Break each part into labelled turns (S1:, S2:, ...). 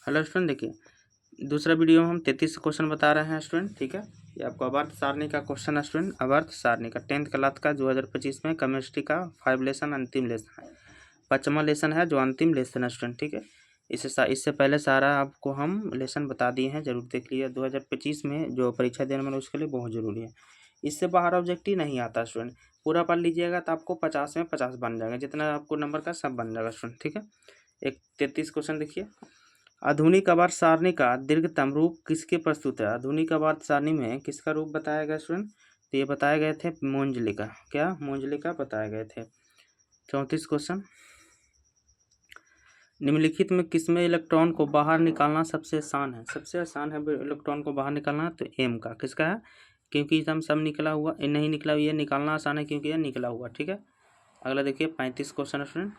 S1: Hello student, देखिए दूसरा video में हम 33 क्वेश्चन बता रहे हैं स्टूडेंट। ठीक है, ये आपको आवर्त सारणी का क्वेश्चन है स्टूडेंट। आवर्त सारणी का 10th क्लास का 2025 में केमिस्ट्री का 5 लेसन अंतिम लेसन है, 5वां लेसन है जो अंतिम लेसन है स्टूडेंट। ठीक है, इससे पहले सारा आपको हम लेसन बता दिए हैं, जरूर देख लीजिए। 2025 में जो परीक्षा देने वाले उसके लिए बहुत जरूरी है। इससे बाहर ऑब्जेक्टिव नहीं आता स्टूडेंट, पूरा पढ़ लीजिएगा तो आपको 50 में 50 बन जाएगा, जितना आपको नंबर का सब बन जाएगा स्टूडेंट। ठीक है, एक 33 क्वेश्चन देखिए। आधुनिक आवर्त सारणी का दीर्घतम रूप किसके प्रस्तुत है? आधुनिक आवर्त सारणी में किसका रूप बताया गया स्टूडेंट? तो ये बताए गए थे मोंजले का। क्या मोंजले का बताए गए थे। 34 क्वेश्चन। निम्नलिखित में किसमें इलेक्ट्रॉन को बाहर निकालना सबसे आसान है? सबसे आसान है इलेक्ट्रॉन को बाहर निकालना, तो एम का। किसका है? क्योंकि एकदम सब निकला हुआ नहीं निकला हुआ, ये निकालना आसान है क्योंकि ये निकला हुआ। ठीक है, अगला देखिए 35 क्वेश्चन स्टूडेंट।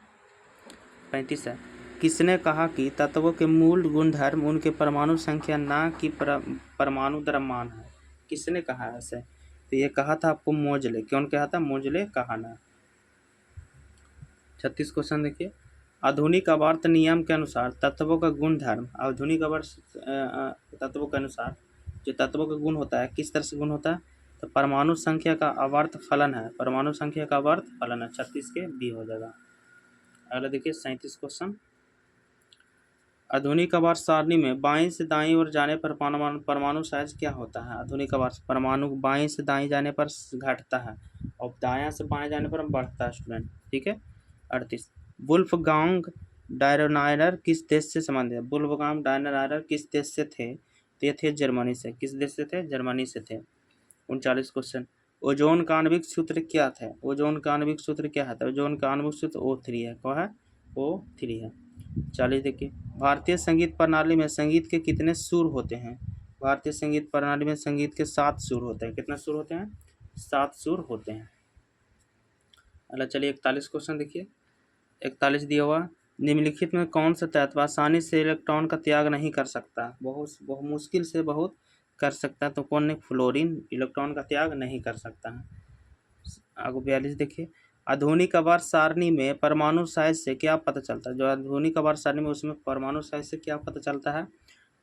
S1: 35 है, किसने कहा कि तत्वों के मूल गुणधर्म उनके परमाणु संख्या ना कि परमाणु द्रव्यमान है? किसने कहा है ऐसे? तो ये कहा था आपको मोजले। कौन कहा था? मोजले कहा ना। 36 क्वेश्चन देखिए। आधुनिक आवर्त नियम के अनुसार तत्वों का गुणधर्म, आधुनिक आवर्त तत्वों के अनुसार जो तत्वों का गुण होता है किस तरह से गुण होता है? तो परमाणु संख्या का आवर्त फलन है, परमाणु संख्या का आवर्त फलन है। 36 के बी हो जाएगा। अगला देखिए 37 क्वेश्चन। आधुनिक आवर्त सारणी में बाईं से दाईं ओर जाने पर परमाणु साइज क्या होता है? आधुनिक आवर्त परमाणु बाईं से दाईं जाने पर घटता है और दायां से बाएं जाने पर बढ़ता है स्टूडेंट। ठीक है, 38। वुल्फगांग डायरोनायर किस देश से संबंधित है? वुल्फगांग डायरोनायर किस देश से थे? तो ये थे जर्मनी से। किस देश से थे? जर्मनी से थे। 39 क्वेश्चन। ओजोन का आणविक सूत्र क्या था? ओजोन का आणविक सूत्र क्या है? ओजोन का आणविक सूत्र O3 है। कौन है? O3 है। 40 देखिए। भारतीय संगीत प्रणाली में संगीत के कितने सुर होते हैं? भारतीय संगीत प्रणाली में संगीत के 7 सुर होते हैं। कितने सुर होते हैं? 7 सुर होते हैं। अगला चलिए 41 क्वेश्चन देखिए। 41 दिया हुआ, निम्नलिखित में कौन सा तत्व आसानी से इलेक्ट्रॉन का त्याग नहीं कर सकता? बहुत मुश्किल से बहुत कर सकता है, तो कौन है? फ्लोरीन इलेक्ट्रॉन का त्याग नहीं कर सकता है। आगे 42 देखिए। आधुनिक आवर्त सारणी में परमाणु साइज से क्या पता चलता है? जो आधुनिक आवर्त सारणी में उसमें परमाणु साइज से क्या पता चलता है?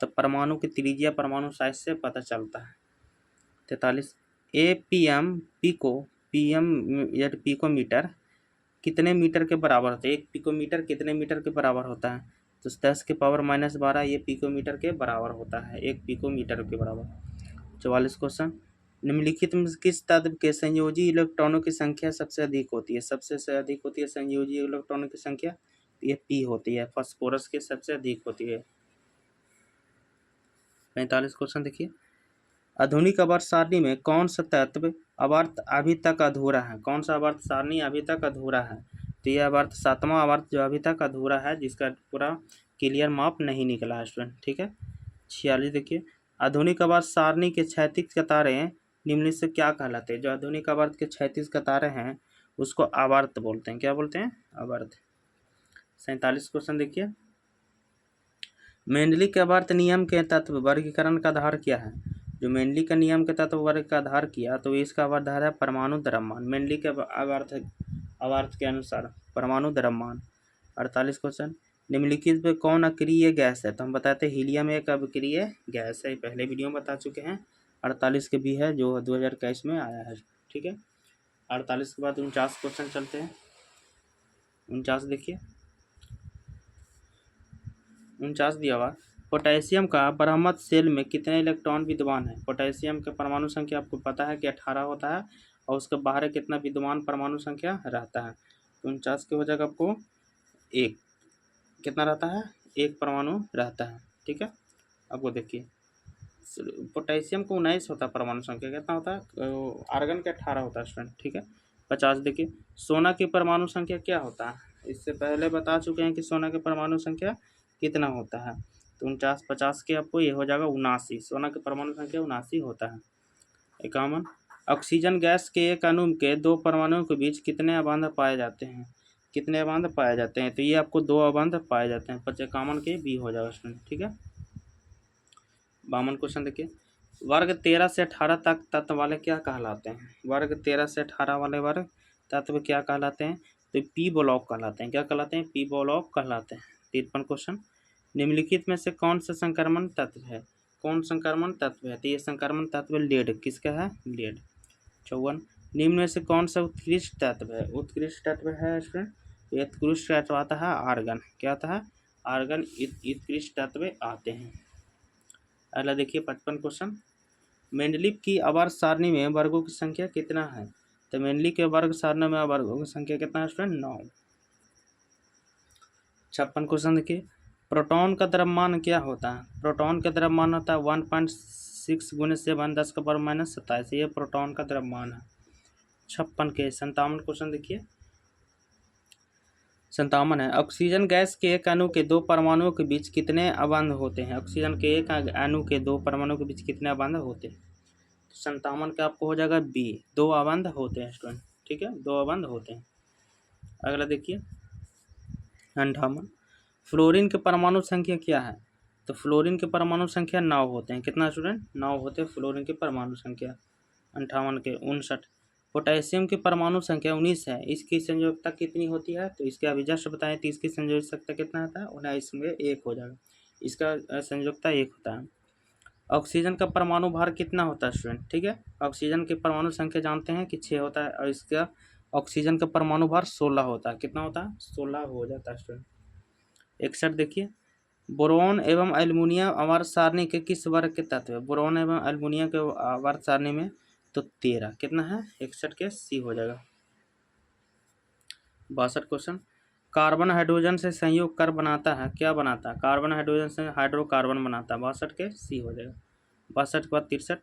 S1: तो परमाणु की त्रिज्या परमाणु साइज से पता चलता है। 43। APM पिकोमीटर कितने मीटर के बराबर होता है? एक पिकोमीटर कितने मीटर के बराबर होता है? तो 10 के पावर -12 ये पिकोमीटर के बराबर होता है, एक पिकोमीटर के बराबर। 44 क्वेश्चन। निम्नलिखित में किस तत्व के संयोजी इलेक्ट्रॉनों की संख्या सबसे अधिक होती है? सबसे से अधिक होती है संयोजी इलेक्ट्रॉनों की संख्या, ये P होती है। फास्फोरस के सबसे अधिक होती है। 45 क्वेश्चन देखिए। आधुनिक आवर्त सारणी में कौन सा तत्व आवर्त अभी तक अधूरा है? कौन सा आवर्त सारणी अभी तक अधूरा है? तो यह आवर्त 7वां आवर्त जो अभी तक अधूरा है, जिसका पूरा क्लियर माप नहीं निकला है स्टूडेंट। ठीक है, 46 देखिए। आधुनिक आवर्त सारणी के क्षैतिज कतारें निम्न से क्या कहलाते हैं? जो आधुनिक आवर्त के क्षैतिज कतारें हैं उसको आवर्त बोलते हैं। क्या बोलते हैं? आवर्त। 47 क्वेश्चन देखिए। मेंडली के आवर्त नियम के तत्व वर्गीकरण का आधार क्या है? जो मेंडली का नियम के तत्व वर्ग का आधार किया, तो इसका आधार है परमाणु द्रव्यमान। मेंडली के आवर्त के अनुसार परमाणु द्रव्यमान। 48 क्वेश्चन। निम्नलिखित में कौन अक्रिय गैस है? तो हम बताते हैं हीलियम एक अक्रिय गैस है, पहले वीडियो में बता चुके हैं। 48 के भी है जो 2021 में आया है। ठीक है, 48 के बाद 49 क्वेश्चन चलते हैं। 49 देखिए। 49 दिया हुआ, पोटेशियम का बरामद सेल में कितने इलेक्ट्रॉन विद्यमान है? पोटेशियम का परमाणु संख्या आपको पता है कि 18 होता है और उसके बाहर कितना विद्यमान परमाणु संख्या रहता है? तो 49 के हो जाएगा आपको एक। कितना रहता है? एक परमाणु रहता है। ठीक है, आपको देखिए पोटेशियम को 19 होता है परमाणु संख्या, कितना होता है? आर्गन के 18 होता है स्टूडेंट। ठीक है, 50 देखिए। सोना की परमाणु संख्या क्या होता है? इससे पहले बता चुके हैं कि सोना की परमाणु संख्या कितना होता है। तो 49 50 के आपको ये हो जाएगा 79। सोना की परमाणु संख्या 79 होता है। 51। ऑक्सीजन गैस के एक अणु के 2 परमाणुओं के बीच कितने अबंध पाए जाते हैं? कितने अबंध पाए जाते हैं? तो ये आपको 2 अबंध पाए जाते हैं। 51 के बी हो जाएगा स्टूडेंट। ठीक है, 52 क्वेश्चन देखिए। वर्ग 13 से 18 तक तत्व वाले क्या कहलाते हैं? वर्ग 13 से 18 वाले वर्ग तत्व क्या कहलाते हैं? तो पी ब्लॉक कहलाते हैं। क्या कहलाते हैं? पी ब्लॉक कहलाते हैं। 53 क्वेश्चन। निम्नलिखित में से कौन सा संक्रमण तत्व है? कौन संक्रमण तत्व है? तो ये संक्रमण तत्व लेड, किसका है? लेड। 54, निम्न में से कौन सा उत्कृष्ट तत्व है? उत्कृष्ट तत्व है स्टूडेंट, उत्कृष्ट तत्व आता है आर्गन। क्या आता है? आर्गन उत्कृष्ट तत्व आते हैं। अगला देखिए 55 क्वेश्चन, मेंडलीव की आवर्त सारणी में वर्गों की संख्या कितना है? तो मेंडलीव के वर्ग सारणी में वर्गों की संख्या कितना है स्टूडेंट? 9। 56 क्वेश्चन देखिए, प्रोटॉन का द्रव्यमान क्या होता है? प्रोटॉन का द्रव्यमान होता है 1.6 × 7 10⁻⁻27। ये प्रोटॉन का द्रव्यमान है। 56 के 57 क्वेश्चन देखिए, 57 है, ऑक्सीजन गैस के एक अणु के 2 परमाणुओं के बीच कितने अबंध होते हैं? ऑक्सीजन के एक अणु के 2 परमाणुओं के बीच कितने अबंध होते हैं? 57 का आपको हो जाएगा बी, 2 अबंध होते हैं स्टूडेंट। ठीक है, 2 अबंध होते हैं। अगला देखिए 58, फ्लोरीन के परमाणु संख्या क्या है? तो फ्लोरीन के परमाणु संख्या 9 होते हैं। कितना स्टूडेंट? 9 होते हैं फ्लोरीन के परमाणु संख्या। 58 के 59, पोटेशियम की परमाणु संख्या 19 है, इसकी संयोजकता कितनी होती है? तो इसके अभी जस्ट बताएं, तो इसकी संयोजकता कितना आता है? 19 में 1 हो जाएगा, इसका संयोजकता 1 होता है। ऑक्सीजन का परमाणु भार कितना होता है स्टूडेंट? ठीक है, ऑक्सीजन की परमाणु संख्या जानते हैं कि 6 होता है, और इसका ऑक्सीजन का परमाणु भार 16 होता है। कितना होता है? 16 हो जाता है स्टूडेंट। 61 देखिए, बोरोन एवं एल्युमिनियम आवर्त सारणी के किस वर्ग के तत्व है? बोरोन एवं एल्युमिनियम के आवर्त सारणी में तो 13। कितना है? 61 के सी हो जाएगा। 62 क्वेश्चन, कार्बन हाइड्रोजन से संयोग कर बनाता है, क्या बनाता है? कार्बन हाइड्रोजन से हाइड्रोकार्बन बनाता है। 62 के सी हो जाएगा। 62 के बाद 63,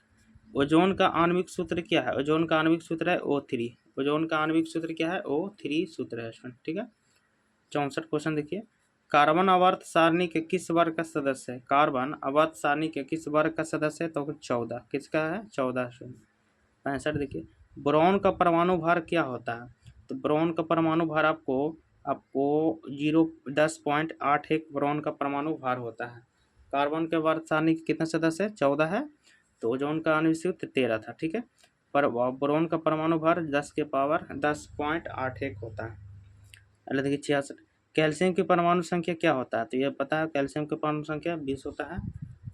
S1: ओजोन का आणविक सूत्र क्या है? ओजोन का आणविक सूत्र है O3। ओजोन का आणविक सूत्र क्या है? O3 सूत्र है स्टूडेंट। ठीक है। 64 क्वेश्चन देखिए, कार्बन आवर्त सारणी के किस वर्ग का सदस्य है? कार्बन आवर्त सारणी के किस वर्ग का सदस्य है? तो 14। किसका है? 14 स्टूडेंट। 65 देखिए, बोरॉन का परमाणु भार क्या होता है? तो बोरॉन का परमाणु भार आपको 10.81 बोरॉन का परमाणु भार होता है। कार्बन के आवर्त सारणी के कितने सदस्य है? 14 है। तो ओजोन का आणविक सूत्र 13 था। ठीक है, पर बोरॉन का परमाणु भार 10.81 होता है। अगला देखिए 66, कैल्शियम की परमाणु संख्या क्या होता है? तो ये पता है, कैल्शियम की परमाणु संख्या 20 होता है।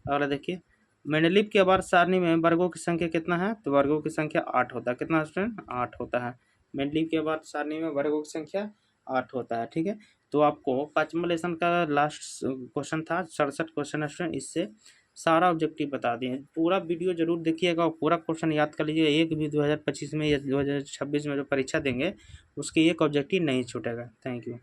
S1: अगला देखिए, मेंडलीव की आवर्त सारणी में वर्गों की संख्या कितना है? तो वर्गों की संख्या 8 होता है। कितना स्टूडेंट? 8 होता है। मेंडलीव की आवर्त सारणी में वर्गों की संख्या 8 होता है। ठीक है, तो आपको 5वां लेसन का लास्ट क्वेश्चन था 67 क्वेश्चन स्टूडेंट, इससे सारा ऑब्जेक्टिव बता दिए। पूरा वीडियो जरूर देखिएगा और पूरा क्वेश्चन याद कर लीजिए। एक भी 2025 में या 2026 में जो परीक्षा देंगे उसके एक ऑब्जेक्टिव नहीं छूटेगा। Thank you.